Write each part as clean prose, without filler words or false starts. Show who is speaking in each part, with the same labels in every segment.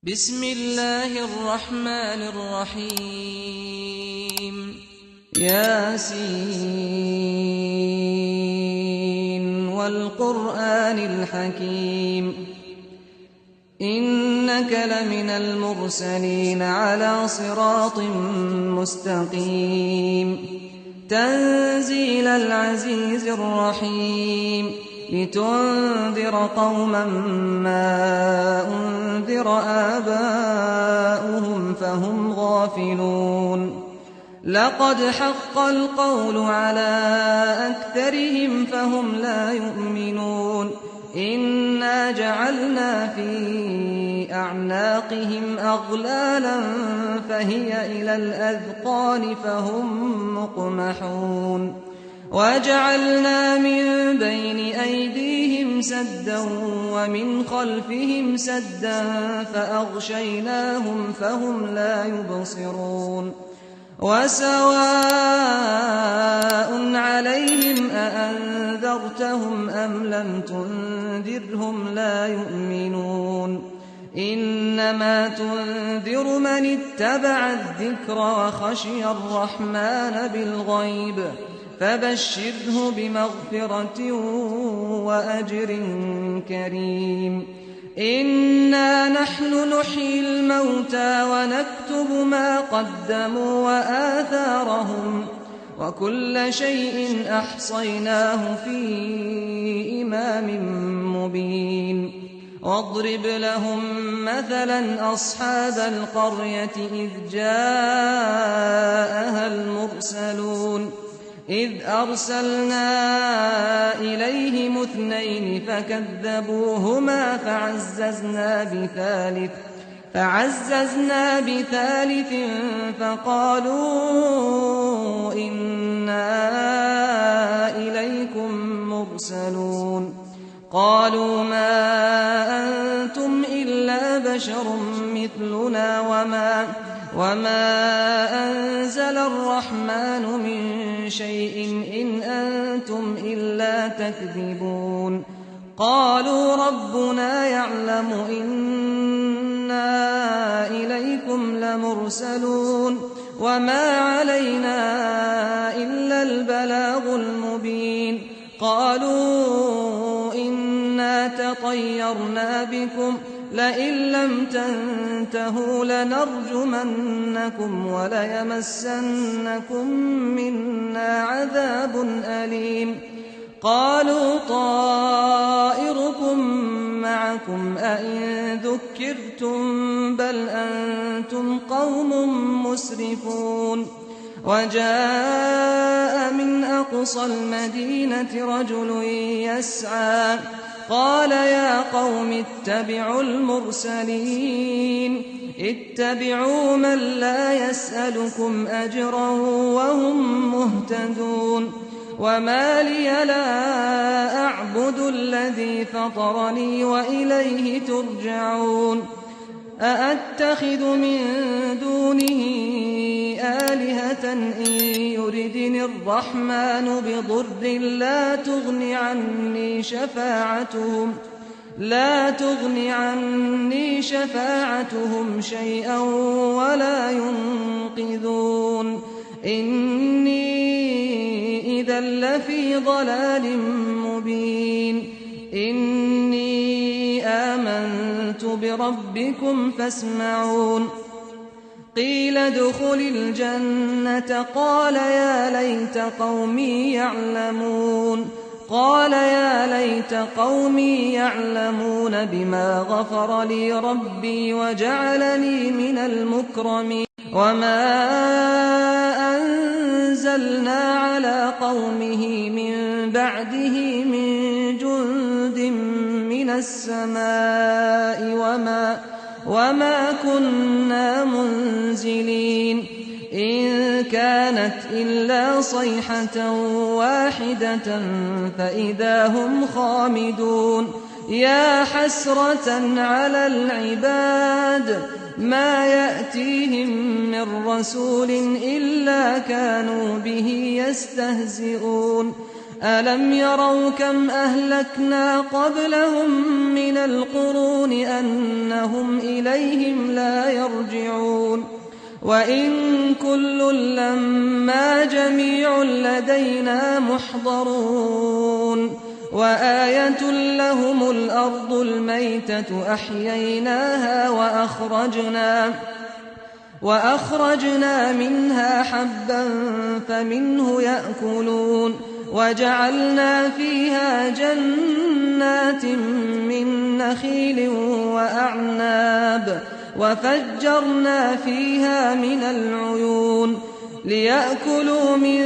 Speaker 1: بسم الله الرحمن الرحيم ياسين والقرآن الحكيم إنك لمن المرسلين على صراط مستقيم تنزيل العزيز الرحيم لتنذر قوما ما أنذر آباؤهم فهم غافلون لقد حق القول على أكثرهم فهم لا يؤمنون إنا جعلنا في أعناقهم أغلالا فهي إلى الأذقان فهم مقمحون وجعلنا من بين أيديهم سدا ومن خلفهم سدا فأغشيناهم فهم لا يبصرون وسواء عليهم أأنذرتهم أم لم تنذرهم لا يؤمنون إنما تنذر من اتبع الذكر وخشي الرحمن بالغيب فبشره بمغفرة وأجر كريم إنا نحن نحيي الموتى ونكتب ما قدموا وآثارهم وكل شيء أحصيناه في إمام مبين واضرب لهم مثلا أصحاب القرية إذ جاءها المرسلون إذ أرسلنا إليهم اثنين فكذبوهما فعززنا بثالث فقالوا إنا إليكم مرسلون قالوا ما أنتم إلا بشر مثلنا وما أنزل الرحمن من شيء إن أنتم إلا تكذبون قالوا ربنا يعلم إنا إليكم لمرسلون وما علينا إلا البلاغ المبين قالوا إنا تطيرنا بكم لئن لم تنتهوا لنرجمنكم وليمسنكم منا عذاب أليم قالوا طائركم معكم أئن ذكرتم بل أنتم قوم مسرفون وجاء من أقصى المدينة رجل يسعى قال يا قوم اتبعوا المرسلين اتبعوا من لا يسألكم أجرا وهم مهتدون وما لي لا أعبد الذي فطرني وإليه ترجعون أأتخذ من دونه آلهة إن يردني الرحمن بضر لا تغن عني شفاعتهم شيئا ولا ينقذون إني إذا لفي ضلال مبين إني آمنت بربكم فاسمعون قيل ادخل الجنة قال يا ليت قومي يعلمون بما غفر لي ربي وجعلني من المكرمين وما أنزلنا على قومه من بعده من جند من السماء وما كنا منزلين إن كانت إلا صيحة واحدة فإذا هم خامدون يا حسرة على العباد ما يأتيهم من رسول إلا كانوا به يستهزئون ألم يروا كم أهلكنا قبلهم من القرون أنهم إليهم لا يرجعون وإن كل لما جميع لدينا محضرون وآية لهم الأرض الميتة أحييناها وأخرجنا منها حبا فمنه يأكلون وجعلنا فيها جنات من نخيل وأعناب وفجرنا فيها من العيون ليأكلوا من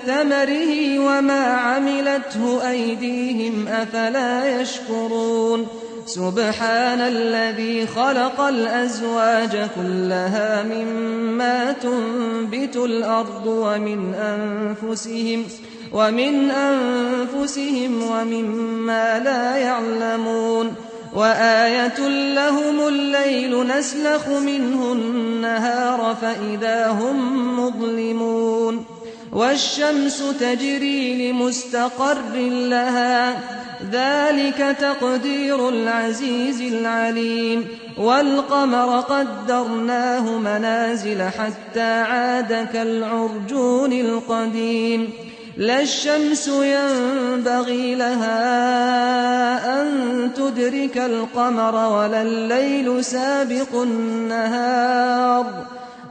Speaker 1: ثمره وما عملته أيديهم أفلا يشكرون سبحان الذي خلق الأزواج كلها مما تنبت الأرض ومن أنفسهم ومما لا يعلمون وآية لهم الليل نسلخ منه النهار فإذا هم مظلمون والشمس تجري لمستقر لها ذلك تقدير العزيز العليم والقمر قدرناه منازل حتى عاد كالعرجون القديم لا الشمس ينبغي لها أن تدرك القمر ولا الليل سابق النهار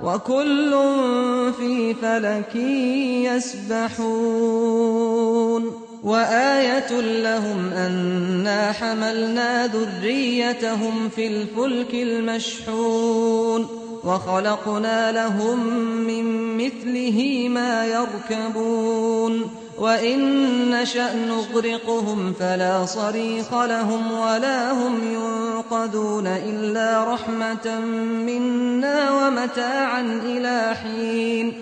Speaker 1: وكل في فلك يسبحون وآية لهم أنا حملنا ذريتهم في الفلك المشحون وخلقنا لهم من مثله ما يركبون وإن نشأ نغرقهم فلا صريخ لهم ولا هم ينقذون إلا رحمة منا ومتاعا إلى حين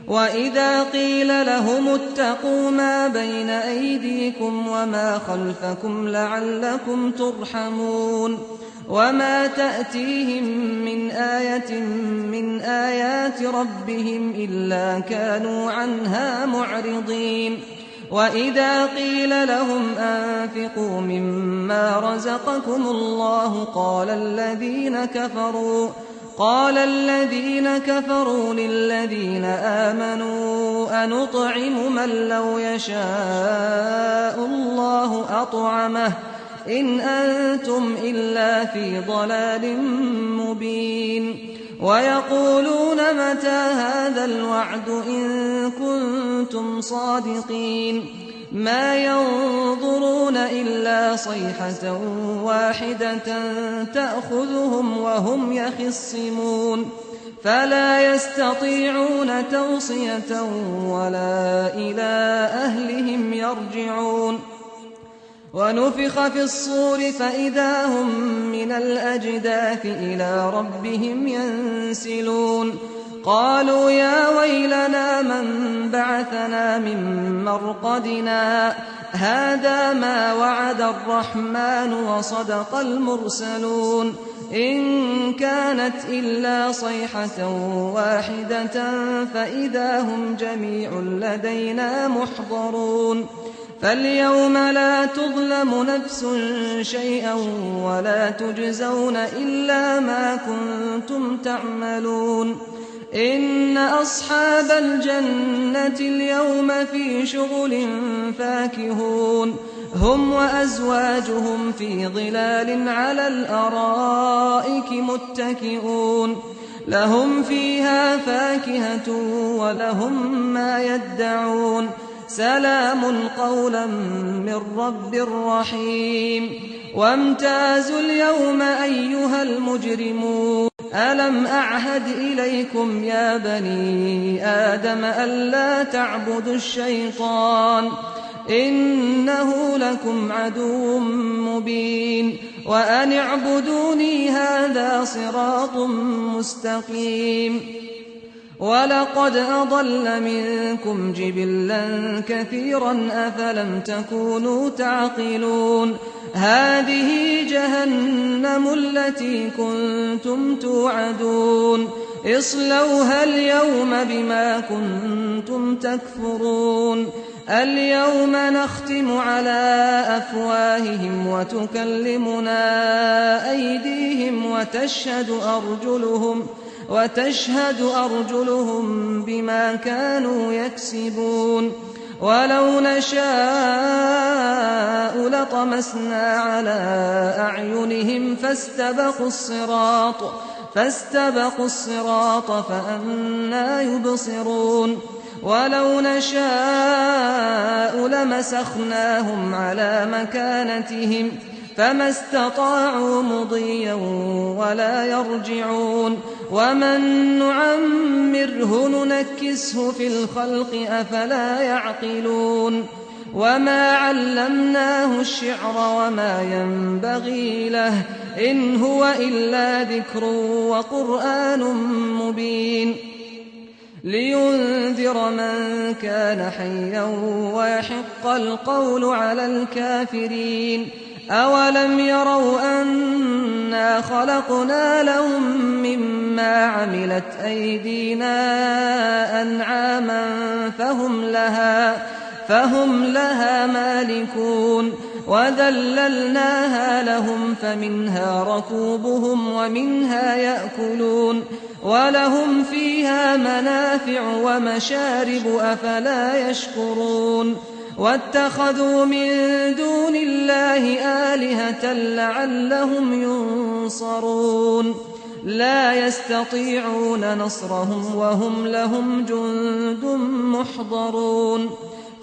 Speaker 1: وإذا قيل لهم اتقوا ما بين أيديكم وما خلفكم لعلكم ترحمون وما تأتيهم من آية من آيات ربهم إلا كانوا عنها معرضين وإذا قيل لهم أنفقوا مما رزقكم الله قال الذين كفروا للذين آمنوا أنطعم من لو يشاء الله أطعمه إن أنتم إلا في ضلال مبين ويقولون متى هذا الوعد إن كنتم صادقين ما ينظرون إلا صيحة واحدة تأخذهم وهم يخصمون فلا يستطيعون توصية ولا إلى أهلهم يرجعون ونفخ في الصور فإذا هم من الأجداث إلى ربهم ينسلون قالوا يا ويلنا من بعثنا من مرقدنا هذا ما وعد الرحمن وصدق المرسلون إن كانت إلا صيحة واحدة فإذا هم جميع لدينا محضرون فاليوم لا تظلم نفس شيئا ولا تجزون إلا ما كنتم تعملون إن أصحاب الجنة اليوم في شغل فاكهون هم وأزواجهم في ظلال على الأرائك متكئون لهم فيها فاكهة ولهم ما يدعون سلام قولا من رب رحيم وامتازوا اليوم أيها المجرمون ألم أعهد إليكم يا بني آدم ألا تعبدوا الشيطان إنه لكم عدو مبين وأن اعبدوني هذا صراط مستقيم ولقد أضل منكم جبلا كثيرا أفلم تكونوا تعقلون هذه جهنم التي كنتم توعدون اصلوها اليوم بما كنتم تكفرون اليوم نختم على أفواههم وتكلمنا أيديهم وتشهد أرجلهم بما كانوا يكسبون ولو نشاء لطمسنا على أعينهم فاستبقوا الصراط فأنى يبصرون ولو نشاء لمسخناهم على مكانتهم فما استطاعوا مضيا ولا يرجعون ومن نعمره ننكسه في الخلق أفلا يعقلون وما علمناه الشعر وما ينبغي له إن هو إلا ذكر وقرآن مبين لينذر من كان حيا ويحق القول على الكافرين أولم يروا أنا خلقنا لهم مما عملت أيدينا أنعاما فهم لها مالكون وذللناها لهم فمنها ركوبهم ومنها يأكلون ولهم فيها منافع ومشارب أفلا يشكرون واتخذوا من دون الله آلهة لعلهم ينصرون لا يستطيعون نصرهم وهم لهم جند محضرون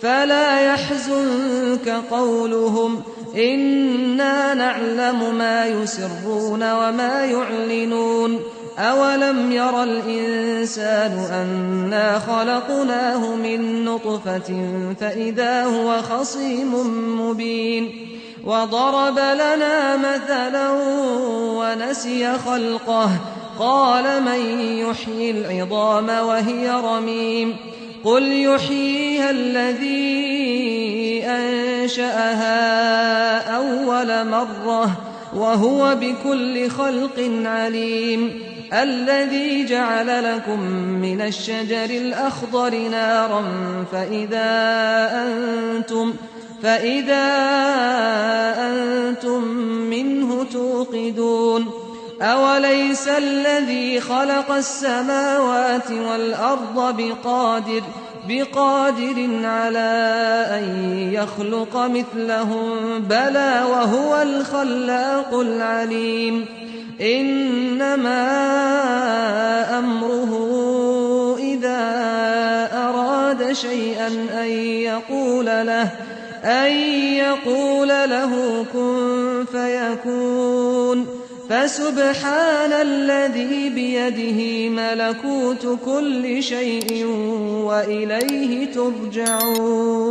Speaker 1: فلا يحزنك قولهم إنا نعلم ما يسرون وما يعلنون أولم ير الإنسان أنا خلقناه من نطفة فإذا هو خصيم مبين وضرب لنا مثلا ونسي خلقه قال من يحيي العظام وهي رميم قل يحييها الذي أنشأها أول مرة وهو بكل خلق عليم الذي جعل لكم من الشجر الأخضر نارا فإذا أنتم منه توقدون أوليس الذي خلق السماوات والأرض بقادر على أن يخلق مثلهم بلى وهو الخلاق العليم إنما أمره إذا أراد شيئا أن يقول له كن فيكون فسبحان الذي بيده ملكوت كل شيء وإليه ترجعون